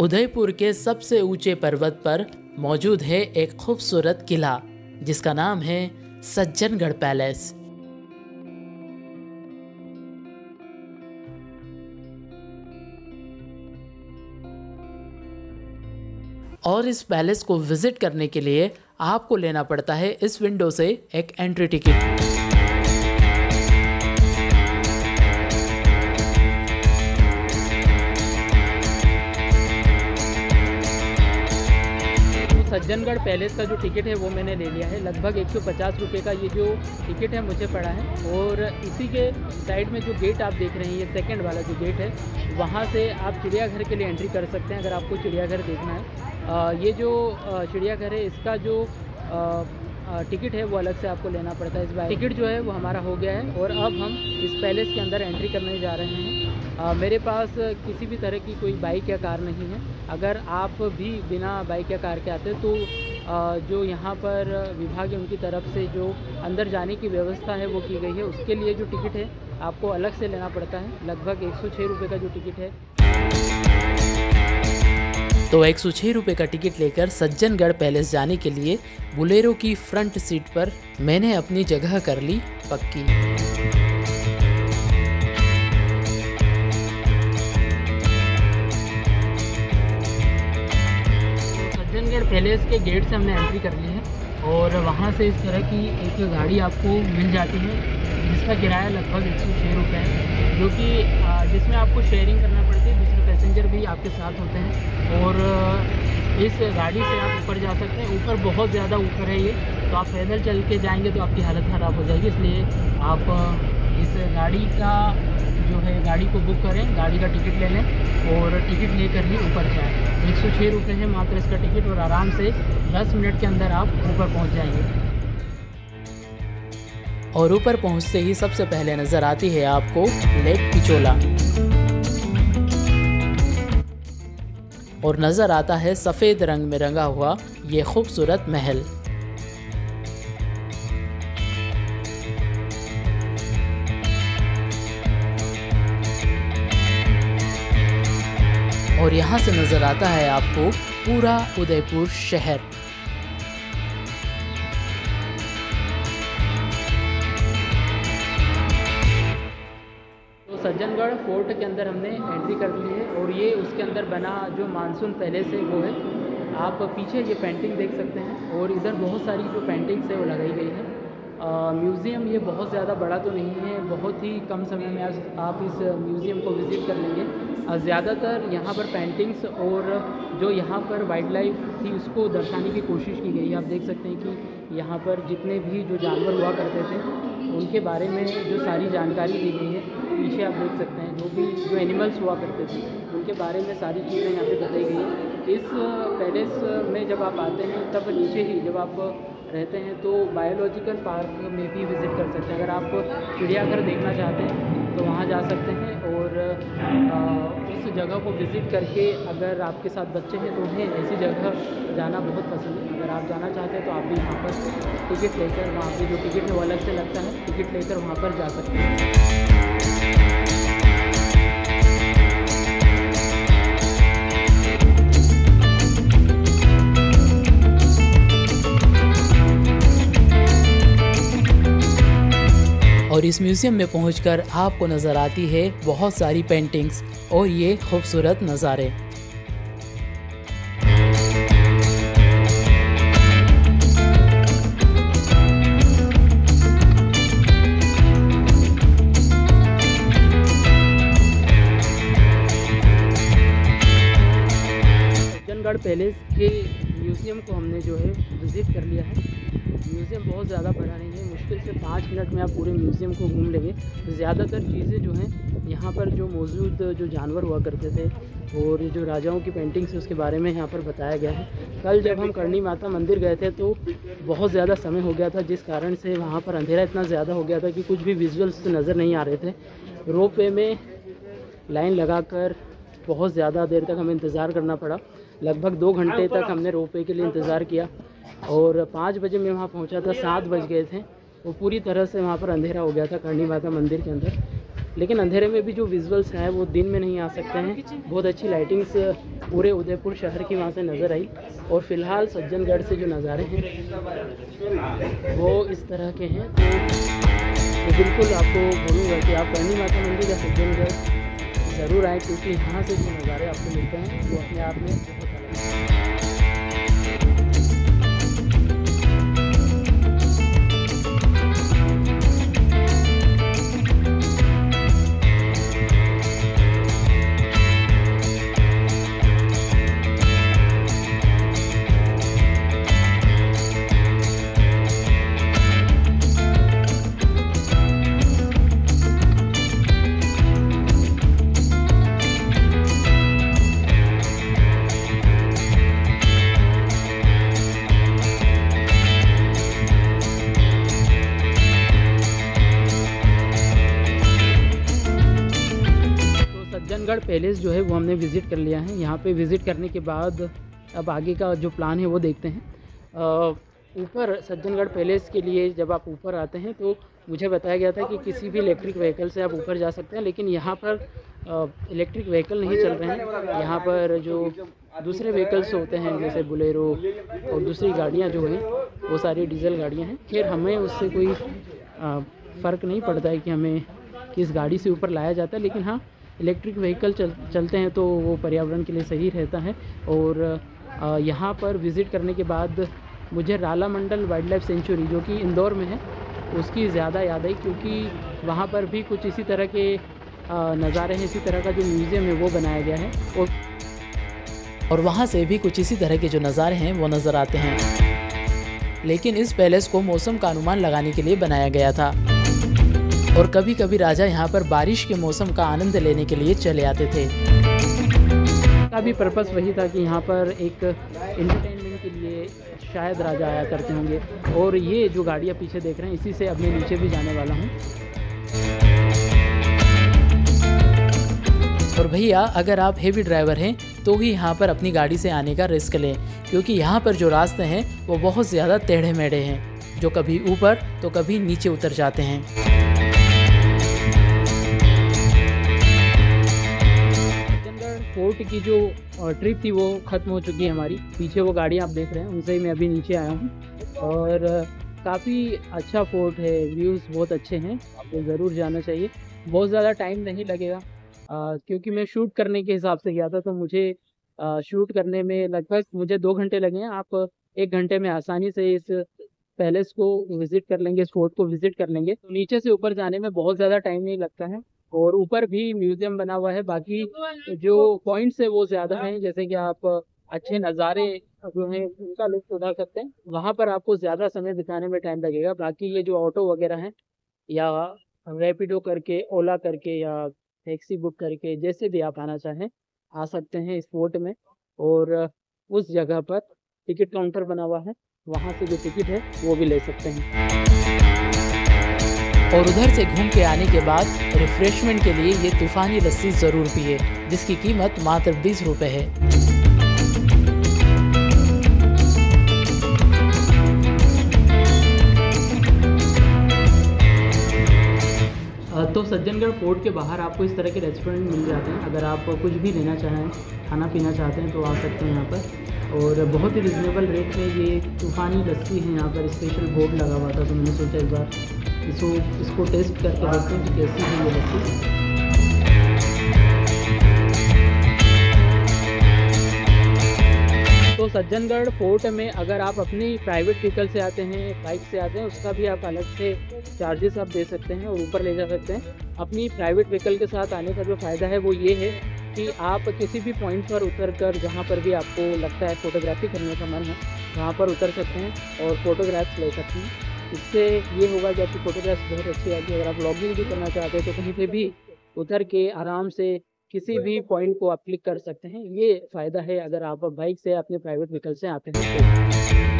उदयपुर के सबसे ऊंचे पर्वत पर मौजूद है एक खूबसूरत किला जिसका नाम है सज्जनगढ़ पैलेस। और इस पैलेस को विजिट करने के लिए आपको लेना पड़ता है इस विंडो से एक एंट्री टिकट। सज्जनगढ़ पैलेस का जो टिकट है वो मैंने ले लिया है। लगभग 150 रुपये का ये जो टिकट है मुझे पड़ा है। और इसी के साइड में जो गेट आप देख रहे हैं, ये सेकंड वाला जो गेट है, वहाँ से आप चिड़ियाघर के लिए एंट्री कर सकते हैं अगर आपको चिड़ियाघर देखना है। ये जो चिड़ियाघर है इसका जो टिकट है वो अलग से आपको लेना पड़ता है। इस बार टिकट जो है वो हमारा हो गया है और अब हम इस पैलेस के अंदर एंट्री करने जा रहे हैं। मेरे पास किसी भी तरह की कोई बाइक या कार नहीं है। अगर आप भी बिना बाइक या कार के आते तो जो यहाँ पर विभाग है उनकी तरफ से जो अंदर जाने की व्यवस्था है वो की गई है। उसके लिए जो टिकट है आपको अलग से लेना पड़ता है। लगभग 106 रुपये का जो टिकट है। तो 106 रुपये का टिकट लेकर सज्जनगढ़ पैलेस जाने के लिए बोलेरो की फ्रंट सीट पर मैंने अपनी जगह कर ली पक्की। सज्जनगढ़ पैलेस के गेट से हमने एंट्री कर ली है और वहाँ से इस तरह की एक गाड़ी आपको मिल जाती है जिसका किराया लगभग 106 रुपये है, जो कि जिसमें आपको शेयरिंग करना पड़ती है। दूसरे पैसेंजर भी आपके साथ होते हैं और इस गाड़ी से आप ऊपर जा सकते हैं। ऊपर बहुत ज़्यादा ऊपर है ये, तो आप पैदल चल के जाएंगे तो आपकी हालत ख़राब हो जाएगी। इसलिए आप इस गाड़ी का जो है गाड़ी को बुक करें, गाड़ी का टिकट ले लें और टिकट लेकर ही ऊपर जाएँ। 106 रुपये है मात्र इसका टिकट और आराम से 10 मिनट के अंदर आप ऊपर पहुँच जाएंगे। और ऊपर पहुंचते ही सबसे पहले नजर आती है आपको लेक पिचोला और नजर आता है सफेद रंग में रंगा हुआ ये खूबसूरत महल। और यहाँ से नजर आता है आपको पूरा उदयपुर शहर। सज्जनगढ़ फोर्ट के अंदर हमने एंट्री कर ली है और ये उसके अंदर बना जो मानसून पैलेस है वो है। आप पीछे ये पेंटिंग देख सकते हैं और इधर बहुत सारी जो पेंटिंग्स है वो लगाई गई है। म्यूज़ियम ये बहुत ज़्यादा बड़ा तो नहीं है, बहुत ही कम समय में आप इस म्यूज़ियम को विज़िट कर लेंगे। ज़्यादातर यहाँ पर पेंटिंग्स और जो यहाँ पर वाइल्ड लाइफ थी उसको दर्शाने की कोशिश की गई है। आप देख सकते हैं कि यहाँ पर जितने भी जो जानवर हुआ करते थे उनके बारे में जो सारी जानकारी दी गई है। पीछे आप देख सकते हैं जो एनिमल्स हुआ करते थे उनके बारे में सारी चीज़ें यहाँ पे बताई गई है। इस पैलेस में जब आप आते हैं तब नीचे ही जब आप रहते हैं तो बायोलॉजिकल पार्क में भी विज़िट कर सकते हैं। अगर आप चिड़ियाघर देखना चाहते हैं तो वहाँ जा सकते हैं और उस जगह को विज़िट करके अगर आपके साथ बच्चे हैं तो उन्हें ऐसी जगह जाना बहुत पसंद है। अगर आप जाना चाहते हैं तो आप भी वहाँ पर टिकट लेकर, वहाँ पे जो टिकट है वो अलग से लगता है, टिकट लेकर वहाँ पर जा सकते हैं। और इस म्यूज़ियम में पहुंचकर आपको नज़र आती है बहुत सारी पेंटिंग्स और ये खूबसूरत नज़ारे। सज्जनगढ़ पैलेस के म्यूज़ियम को हमने जो है विज़िट कर लिया है। म्यूज़ियम बहुत ज़्यादा बड़ा नहीं है, मुश्किल से 5 मिनट में आप पूरे म्यूज़ियम को घूम लेंगे। ज़्यादातर चीज़ें जो हैं यहाँ पर जो मौजूद जो जानवर हुआ करते थे और जो राजाओं की पेंटिंग्स है उसके बारे में यहाँ पर बताया गया है। कल जब हम करणी माता मंदिर गए थे तो बहुत ज़्यादा समय हो गया था, जिस कारण से वहाँ पर अंधेरा इतना ज़्यादा हो गया था कि कुछ भी विजुअल्स नज़र नहीं आ रहे थे। रोप वे में लाइन लगाकर बहुत ज़्यादा देर तक हमें इंतज़ार करना पड़ा। लगभग 2 घंटे तक हमने रोप वे के लिए इंतज़ार किया और 5 बजे मैं वहाँ पहुँचा था, 7 बज गए थे। वो पूरी तरह से वहाँ पर अंधेरा हो गया था करणी माता मंदिर के अंदर। लेकिन अंधेरे में भी जो विजुअल्स हैं वो दिन में नहीं आ सकते हैं। बहुत अच्छी लाइटिंग्स पूरे उदयपुर शहर की वहाँ से नज़र आई। और फ़िलहाल सज्जनगढ़ से जो नज़ारे हैं वो इस तरह के हैं। तो बिल्कुल आपको बोलूँगा कि आप करणी माता मंदिर या सज्जनगढ़ ज़रूर आएँ, क्योंकि यहाँ से जो नज़ारे आपको मिलते हैं वो अपने आप में बहुत अलग हैं। सज्जनगढ़ पैलेस जो है वो हमने विज़िट कर लिया है। यहाँ पे विज़िट करने के बाद अब आगे का जो प्लान है वो देखते हैं। ऊपर सज्जनगढ़ पैलेस के लिए जब आप ऊपर आते हैं तो मुझे बताया गया था कि किसी भी इलेक्ट्रिक व्हीकल से आप ऊपर जा सकते हैं, लेकिन यहाँ पर इलेक्ट्रिक व्हीकल नहीं चल रहे हैं। यहाँ पर जो दूसरे व्हीकल्स होते हैं जैसे बुलेरो और दूसरी गाड़ियाँ जो हैं वो सारी डीजल गाड़ियाँ हैं। खैर हमें उससे कोई फ़र्क नहीं पड़ता है कि हमें किस गाड़ी से ऊपर लाया जाता है, लेकिन हाँ इलेक्ट्रिक व्हीकल चलते हैं तो वो पर्यावरण के लिए सही रहता है। और यहाँ पर विज़िट करने के बाद मुझे राला मंडल वाइल्ड लाइफ सेंचुरी जो कि इंदौर में है उसकी ज़्यादा याद आई, क्योंकि वहाँ पर भी कुछ इसी तरह के नज़ारे हैं, इसी तरह का जो म्यूज़ियम है वो बनाया गया है और वहाँ से भी कुछ इसी तरह के जो नज़ारे हैं वो नज़र आते हैं। लेकिन इस पैलेस को मौसम का अनुमान लगाने के लिए बनाया गया था और कभी कभी राजा यहाँ पर बारिश के मौसम का आनंद लेने के लिए चले आते थे। का भी पर्पस वही था कि यहाँ पर एक एंटरटेनमेंट के लिए शायद राजा आया करते होंगे। और ये जो गाड़ियाँ पीछे देख रहे हैं इसी से अब मैं नीचे भी जाने वाला हूँ। और भैया अगर आप हेवी ड्राइवर हैं तो भी यहाँ पर अपनी गाड़ी से आने का रिस्क लें, क्योंकि यहाँ पर जो रास्ते हैं वो बहुत ज़्यादा टेढ़े मेढ़े हैं, जो कभी ऊपर तो कभी नीचे उतर जाते हैं। फोर्ट की जो ट्रिप थी वो ख़त्म हो चुकी है हमारी। पीछे वो गाड़ियाँ आप देख रहे हैं उनसे ही मैं अभी नीचे आया हूँ और काफ़ी अच्छा फोर्ट है, व्यूज़ बहुत अच्छे हैं, आपको ज़रूर जाना चाहिए। बहुत ज़्यादा टाइम नहीं लगेगा क्योंकि मैं शूट करने के हिसाब से गया था, तो मुझे शूट करने में लगभग मुझे 2 घंटे लगे हैं। आप 1 घंटे में आसानी से इस पैलेस को विज़िट कर लेंगे, इस फोर्ट को विज़िट कर लेंगे। तो नीचे से ऊपर जाने में बहुत ज़्यादा टाइम नहीं लगता है और ऊपर भी म्यूज़ियम बना हुआ है। बाकी जो पॉइंट्स है वो ज़्यादा हैं, जैसे कि आप अच्छे नज़ारे जो हैं उनका लुत्फ़ उठा सकते हैं, वहाँ पर आपको ज़्यादा समय बिताने में टाइम लगेगा। बाकी ये जो ऑटो वगैरह हैं या रैपिडो करके, ओला करके या टैक्सी बुक करके, जैसे भी आप आना चाहें आ सकते हैं इस फोर्ट में। और उस जगह पर टिकट काउंटर बना हुआ है, वहाँ से जो टिकट है वो भी ले सकते हैं। और उधर से घूम के आने के बाद रिफ्रेशमेंट के लिए ये तूफ़ानी लस्सी ज़रूर पिए, जिसकी कीमत मात्र 20 रुपये है। तो सज्जनगढ़ फोर्ट के बाहर आपको इस तरह के रेस्टोरेंट मिल जाते हैं। अगर आप कुछ भी लेना चाहें, खाना पीना चाहते हैं तो आ सकते हैं यहाँ पर। और बहुत ही रिजनेबल रेट में ये तूफ़ानी लस्सी है, यहाँ पर स्पेशल बोर्ड लगा हुआ था, तो मैंने सोचा एक बार इसको टेस्ट करके देखते हैं कि कैसी है ये लस्सी। तो सज्जनगढ़ फोर्ट में अगर आप अपनी प्राइवेट व्हीकल से आते हैं, बाइक से आते हैं, उसका भी आप अलग से चार्जेस आप दे सकते हैं और ऊपर ले जा सकते हैं। अपनी प्राइवेट व्हीकल के साथ आने का जो फ़ायदा है वो ये है कि आप किसी भी पॉइंट पर उतरकर जहाँ पर भी आपको लगता है फ़ोटोग्राफी करने का मन है वहाँ पर उतर सकते हैं और फ़ोटोग्राफ्स ले सकते हैं। इससे ये होगा कि आपकी फ़ोटोग्राफ्स बहुत अच्छी आएगी। अगर आप व्लॉगिंग भी करना चाहते हैं तो कहीं पे भी उतर के आराम से किसी भी पॉइंट को आप क्लिक कर सकते हैं। ये फ़ायदा है अगर आप बाइक से अपने प्राइवेट व्हीकल से आते हैं तो।